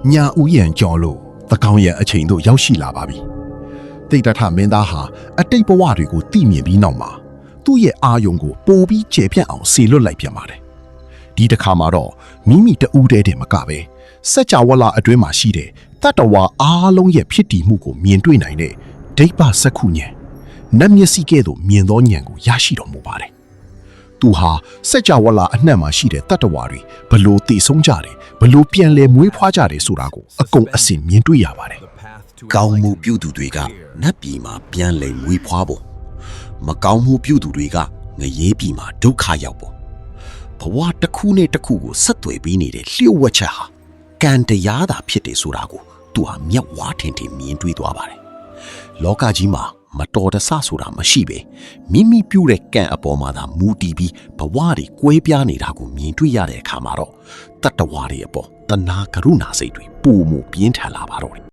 ညာဦးရန်ကြော်လို့သကောင်ရဲ့အချိန်တို့ရောက်ရှိလာပါပြီတိတ်တထမင်းသားဟာအတိတ်ဘဝတွေကိုသိမြင်ပြီးနောက်မှာသူ့ရဲ့အာယုံကိုပိုပြီးကျေပြန့်အောင်ဆေလွတ်လိုက်ပြန်ပါတယ်ဒီတစ်ခါမှာတော့မိမိတဦးတည်းတည်းမကပဲစัจ java လာအတွင်းမှာရှိတဲ့တတ္တဝါအားလုံးရဲ့ဖြစ်တည်မှုကိုမြင်တွေ့နိုင်တဲ့ဒိဋ္ဌစက္ခုဉာဏ်နတ်မျက်စိကဲ့သို့မြင်သောဉာဏ်ကိုရရှိတော်မူပါတယ်သူဟာစัจ java လာအနှံ့မှာရှိတဲ့တတ္တဝါတွေဘလို့တည်ဆုံးကြတယ်ဘလို့ပြန်လဲမွေးဖွားကြတယ်ဆိုတာကိုအကုန်အစင်မြင်တွေ့ရပါတယ် ကောင်းမှုပြုသူတွေကနတ်ပြည်မှာပြန်လည်မွေးဖွားဖို့မကောင်းမှုပြုသူတွေကငရေပြည်မှာဒုက္ခရောက်ဖို့ဘဝတစ်ခုနဲ့တစ်ခုကိုဆက်သွယ်ပြီးနေတဲ့လျှို့ဝှက်ချက်ဟာကံတရားသာဖြစ်တယ်ဆိုတာကိုသူဟာမျက်ဝါးထင်ထင်မြင်တွေ့သွားပါတယ်လောကကြီးမှာမတော်တဆဆိုတာမရှိပဲမိမိပြုတဲ့ကံအပေါ်မှာသာမူတည်ပြီးဘဝတွေကွဲပြားနေတာကိုမြင်တွေ့ရတဲ့အခါမှာတော့တတ္တဝါတွေအပေါ်တဏှာကရုဏာစိတ်တွေပုံမပြင်းထန်လာပါတော့တယ်